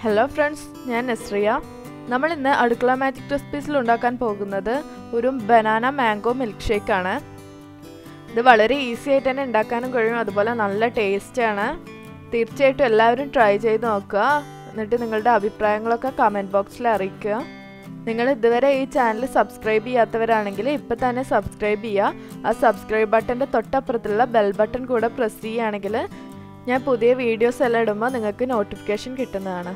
Hello friends, ഞാൻ നസ്രിയ. നമ്മൾ ഇന്ന് അടുക്കള മാജിക് റെസിപ്പീസിൽ ഉണ്ടാക്കാൻ പോകുന്നത് ഒരു ബനാന മാംഗോ മിൽക്ക് ഷേക്ക് ആണ്. ഇത് വളരെ ഈസി ആയിട്ട് തന്നെ ഉണ്ടാക്കാനും കഴിയും, അതുപോലെ നല്ല ടേസ്റ്റാണ്. തീർച്ചയായിട്ടും എല്ലാവരും ട്രൈ ചെയ്ത് നോക്കുക. എന്നിട്ട് നിങ്ങളുടെ അഭിപ്രായങ്ങളൊക്കെ കമൻറ്റ് ബോക്സിൽ അറിയിക്കുക. നിങ്ങൾ ഇതുവരെ ഈ ചാനൽ സബ്സ്ക്രൈബ് ചെയ്യാത്തവരാണെങ്കിൽ ഇപ്പം തന്നെ സബ്സ്ക്രൈബ് ചെയ്യുക. ആ സബ്സ്ക്രൈബ് ബട്ടൻ്റെ തൊട്ടപ്പുറത്തുള്ള ബെൽ ബട്ടൺ കൂടെ പ്രസ് ചെയ്യുകയാണെങ്കിൽ ഞാൻ പുതിയ വീഡിയോസ് എല്ലാം ഇടുമ്പോൾ നിങ്ങൾക്ക് നോട്ടിഫിക്കേഷൻ കിട്ടുന്നതാണ്.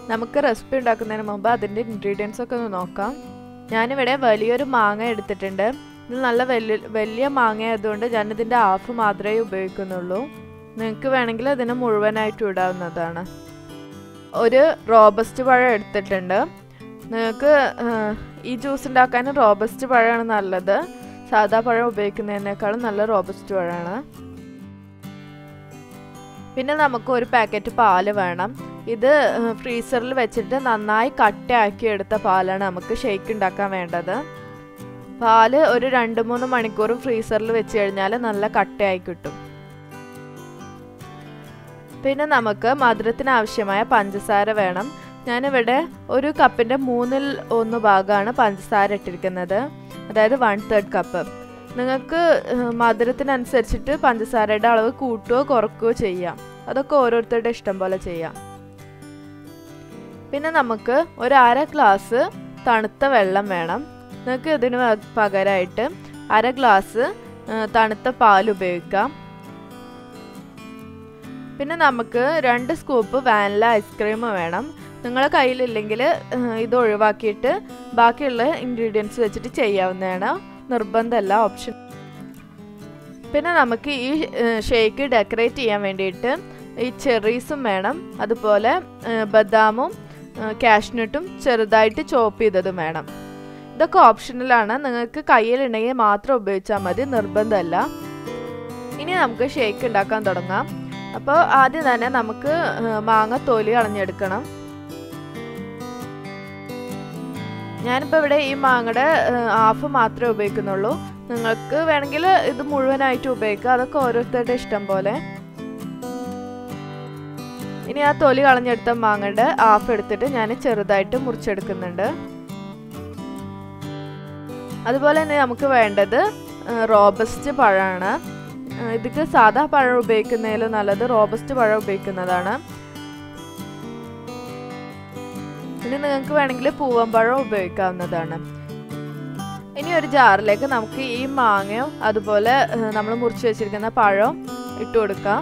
നമുക്ക് റെസിപ്പി ഉണ്ടാക്കുന്നതിന് മുമ്പ് അതിൻ്റെ ഇൻഗ്രീഡിയൻസ് ഒക്കെ ഒന്ന് നോക്കാം. ഞാനിവിടെ വലിയൊരു മാങ്ങ എടുത്തിട്ടുണ്ട്. ഇത് നല്ല വലിയ മാങ്ങ ആയതുകൊണ്ട് ഞാനിതിൻ്റെ ഹാഫ് മാത്രമേ ഉപയോഗിക്കുന്നുള്ളൂ. നിങ്ങൾക്ക് വേണമെങ്കിൽ ഇതിന് മുഴുവനായിട്ട് ഇടാവുന്നതാണ്. ഒരു റോബസ്റ്റ് പഴം എടുത്തിട്ടുണ്ട്. നിങ്ങൾക്ക് ഈ ജ്യൂസ് ഉണ്ടാക്കാൻ റോബസ്റ്റ് പഴമാണ് നല്ലത്. സാധാ പഴം ഉപയോഗിക്കുന്നതിനേക്കാളും നല്ല റോബസ്റ്റ് പഴമാണ്. പിന്നെ നമുക്ക് ഒരു പാക്കറ്റ് പാല് വേണം. ഇത് ഫ്രീസറിൽ വെച്ചിട്ട് നന്നായി കട്ടയാക്കി എടുത്ത പാലാണ് നമുക്ക് ഷേക്ക് ഉണ്ടാക്കാൻ വേണ്ടത്. പാല് ഒരു 2-3 മണിക്കൂർ ഫ്രീസറിൽ വെച്ച് കഴിഞ്ഞാൽ നല്ല കട്ടയായി കിട്ടും. പിന്നെ നമുക്ക് മധുരത്തിന് ആവശ്യമായ പഞ്ചസാര വേണം. ഞാനിവിടെ ഒരു കപ്പിൻ്റെ 1/3 ഭാഗമാണ് പഞ്ചസാര ഇട്ടിരിക്കുന്നത്, അതായത് 1/3 കപ്പ്. നിങ്ങൾക്ക് മധുരത്തിനനുസരിച്ചിട്ട് പഞ്ചസാരയുടെ അളവ് കൂട്ടുകയോ കുറയ്ക്കുകയോ ചെയ്യാം. അതൊക്കെ ഓരോരുത്തരുടെ ഇഷ്ടം പോലെ ചെയ്യാം. പിന്നെ നമുക്ക് ഒരു 1/2 ഗ്ലാസ് തണുത്ത വെള്ളം വേണം. നിങ്ങൾക്ക് ഇതിന് പകരമായിട്ട് 1/2 ഗ്ലാസ് തണുത്ത പാൽ ഉപയോഗിക്കാം. പിന്നെ നമുക്ക് 2 സ്കൂപ്പ് വാനില ഐസ്ക്രീം വേണം. നിങ്ങളുടെ കയ്യിലില്ലെങ്കിൽ ഇത് ഒഴിവാക്കിയിട്ട് ബാക്കിയുള്ള ഇൻഗ്രീഡിയൻസ് വെച്ചിട്ട് ചെയ്യാവുന്നതാണ്, നിർബന്ധമല്ല, ഓപ്ഷൻ. പിന്നെ നമുക്ക് ഈ ഷേക്ക് ഡെക്കറേറ്റ് ചെയ്യാൻ വേണ്ടിയിട്ട് ഈ ചെറീസും വേണം, അതുപോലെ ബദാമും കാഷ്നട്ടും ചെറുതായിട്ട് ചോപ്പ് ചെയ്തതും വേണം. ഇതൊക്കെ ഓപ്ഷണലാണ്, നിങ്ങൾക്ക് കയ്യിലുണ്ടെങ്കിൽ മാത്രം ഉപയോഗിച്ചാൽ മതി, നിർബന്ധമല്ല. ഇനി നമുക്ക് ഷേക്ക് ഉണ്ടാക്കാൻ തുടങ്ങാം. അപ്പോൾ ആദ്യം തന്നെ നമുക്ക് മാങ്ങ തൊലി കളഞ്ഞെടുക്കണം. ഞാനിപ്പോൾ ഇവിടെ ഈ മാങ്ങയുടെ ഹാഫ് മാത്രമേ ഉപയോഗിക്കുന്നുള്ളൂ. നിങ്ങൾക്ക് വേണമെങ്കിൽ ഇത് മുഴുവനായിട്ട് ഉപയോഗിക്കുക, അതൊക്കെ ഓരോരുത്തരുടെ ഇഷ്ടം പോലെ. ഇനി ആ തൊലി കളഞ്ഞെടുത്ത മാങ്ങയുടെ ഹാഫ് എടുത്തിട്ട് ഞാൻ ചെറുതായിട്ട് മുറിച്ചെടുക്കുന്നുണ്ട്. അതുപോലെ തന്നെ നമുക്ക് വേണ്ടത് റോബസ്റ്റ് പഴമാണ്. ഇതിക്ക് സാധാ പഴം ഉപയോഗിക്കുന്നതിലും നല്ലത് റോബസ്റ്റ് പഴം ഉപയോഗിക്കുന്നതാണ്. ഇനി നിങ്ങൾക്ക് വേണമെങ്കിൽ പൂവമ്പഴം ഉപയോഗിക്കാവുന്നതാണ്. ഇനി ഒരു ജാറിലേക്ക് നമുക്ക് ഈ മാങ്ങയും അതുപോലെ നമ്മൾ മുറിച്ച് വെച്ചിരിക്കുന്ന പഴവും ഇട്ട് കൊടുക്കാം.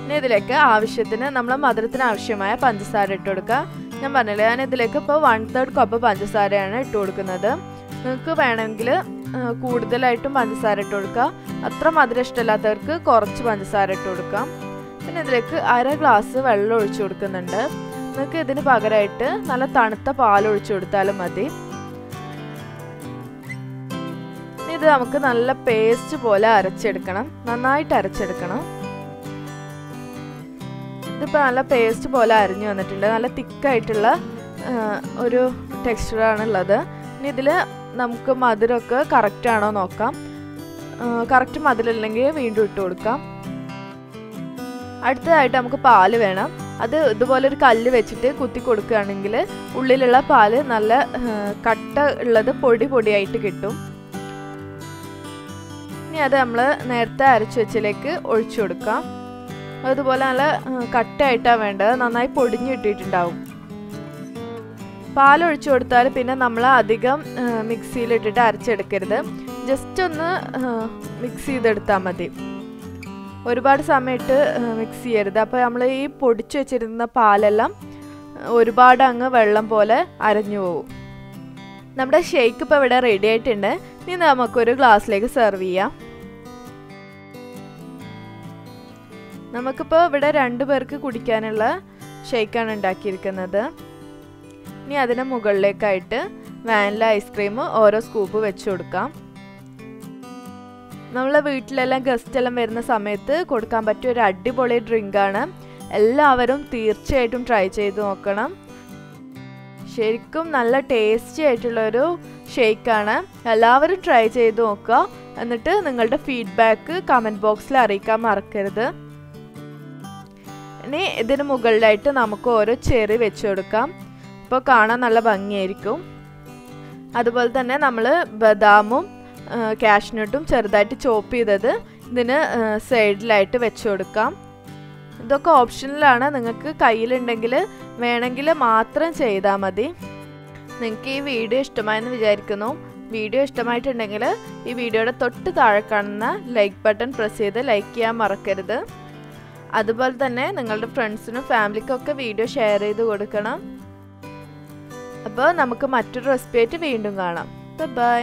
ഇനി ഇതിലേക്ക് ആവശ്യത്തിന് നമ്മൾ മധുരത്തിന് ആവശ്യമായ പഞ്ചസാര ഇട്ട് കൊടുക്കുക. ഞാൻ പറഞ്ഞില്ലേ, ഞാൻ ഇതിലേക്ക് ഇപ്പോൾ 1/3 കപ്പ് പഞ്ചസാരയാണ് ഇട്ട് കൊടുക്കുന്നത്. നിങ്ങൾക്ക് വേണമെങ്കിൽ കൂടുതലായിട്ടും പഞ്ചസാര ഇട്ട് കൊടുക്കുക. അത്ര മധുരം ഇഷ്ടമില്ലാത്തവർക്ക് കുറച്ച് പഞ്ചസാര ഇട്ട് കൊടുക്കാം. പിന്നെ ഇതിലേക്ക് 1/2 ഗ്ലാസ് വെള്ളം ഒഴിച്ചു കൊടുക്കുന്നുണ്ട്. നിങ്ങൾക്ക് ഇതിന് പകരമായിട്ട് നല്ല തണുത്ത പാൽ ഒഴിച്ചു കൊടുത്താലും മതി. ഇത് നമുക്ക് നല്ല പേസ്റ്റ് പോലെ അരച്ചെടുക്കണം, നന്നായിട്ട് അരച്ചെടുക്കണം. ഇതിപ്പോൾ നല്ല പേസ്റ്റ് പോലെ അരിഞ്ഞു വന്നിട്ടുണ്ട്. നല്ല തിക്കായിട്ടുള്ള ഒരു ടെക്സ്ചറാണുള്ളത്. ഇനി ഇതിൽ നമുക്ക് മധുരമൊക്കെ കറക്റ്റാണോ നോക്കാം. കറക്റ്റ് മധുരമില്ലെങ്കിൽ വീണ്ടും ഇട്ട് കൊടുക്കാം. അടുത്തതായിട്ട് നമുക്ക് പാല് വേണം. അത് ഇതുപോലെ ഒരു കല്ല് വെച്ചിട്ട് കുത്തി കൊടുക്കുകയാണെങ്കിൽ ഉള്ളിലുള്ള പാല് നല്ല കട്ട ഉള്ളത് പൊടിയായിട്ട് കിട്ടും. ഇനി അത് നമ്മൾ നേരത്തെ അരച്ചു വെച്ചിലേക്ക് ഒഴിച്ചു കൊടുക്കാം. അതുപോലെ നല്ല കട്ടയായിട്ടാണ് വേണ്ടത്, നന്നായി പൊടിഞ്ഞു കിട്ടിയിട്ടുണ്ടാവും. പാലൊഴിച്ചു കൊടുത്താൽ പിന്നെ നമ്മൾ അധികം മിക്സിയിലിട്ടിട്ട് അരച്ചെടുക്കരുത്, ജസ്റ്റ് ഒന്ന് മിക്സ് ചെയ്തെടുത്താൽ മതി. ഒരുപാട് സമയത്ത് മിക്സ് ചെയ്യരുത്. അപ്പോൾ നമ്മൾ ഈ പൊടിച്ചു വെച്ചിരുന്ന പാലെല്ലാം ഒരുപാട് അങ്ങ് വെള്ളം പോലെ അരഞ്ഞു പോകും. നമ്മുടെ ഷേക്ക് ഇപ്പോൾ ഇവിടെ റെഡി ആയിട്ടുണ്ട്. ഇനി നമുക്കൊരു ഗ്ലാസ്സിലേക്ക് സെർവ് ചെയ്യാം. നമുക്കിപ്പോൾ ഇവിടെ 2 പേർക്ക് കുടിക്കാനുള്ള ഷേക്കാണ് ഉണ്ടാക്കിയിരിക്കുന്നത്. ഇനി അതിന് മുകളിലേക്കായിട്ട് വാനില ഐസ്ക്രീം ഓരോ സ്കൂപ്പ് വെച്ച് കൊടുക്കാം. നമ്മളെ വീട്ടിലെല്ലാം ഗസ്റ്റ് എല്ലാം വരുന്ന സമയത്ത് കൊടുക്കാൻ പറ്റിയ ഒരു അടിപൊളി ഡ്രിങ്കാണ്. എല്ലാവരും തീർച്ചയായിട്ടും ട്രൈ ചെയ്ത് നോക്കണം. ശരിക്കും നല്ല ടേസ്റ്റി ആയിട്ടുള്ളൊരു ഷേക്കാണ്. എല്ലാവരും ട്രൈ ചെയ്ത് നോക്കുക. എന്നിട്ട് നിങ്ങളുടെ ഫീഡ്ബാക്ക് കമൻറ്റ് ബോക്സിൽ അറിയിക്കാൻ മറക്കരുത്. ഇനി ഇതിന് മുകളിലായിട്ട് നമുക്ക് ഓരോ ചെറി വെച്ച് കൊടുക്കാം. അപ്പോൾ കാണാൻ നല്ല ഭംഗിയായിരിക്കും. അതുപോലെ തന്നെ നമ്മൾ ബദാമും കാഷ്നട്ടും ചെറുതായിട്ട് ചോപ്പ് ചെയ്തത് ഇതിന് സൈഡിലായിട്ട് വെച്ച് കൊടുക്കാം. ഇതൊക്കെ ഓപ്ഷനിലാണ്, നിങ്ങൾക്ക് കയ്യിലുണ്ടെങ്കിൽ വേണമെങ്കിൽ മാത്രം ചെയ്താൽ മതി. നിങ്ങൾക്ക് ഈ വീഡിയോ ഇഷ്ടമായെന്ന് വിചാരിക്കുന്നു. വീഡിയോ ഇഷ്ടമായിട്ടുണ്ടെങ്കിൽ ഈ വീഡിയോയുടെ തൊട്ട് താഴെ കാണുന്ന ലൈക്ക് ബട്ടൺ പ്രസ് ചെയ്ത് ലൈക്ക് ചെയ്യാൻ മറക്കരുത്. അതുപോലെ തന്നെ നിങ്ങളുടെ ഫ്രണ്ട്സിനും ഫാമിലിക്കൊക്കെ വീഡിയോ ഷെയർ ചെയ്ത് കൊടുക്കണം. അപ്പോൾ നമുക്ക് മറ്റൊരു റെസിപ്പി ആയിട്ട് വീണ്ടും കാണാം. ബൈ.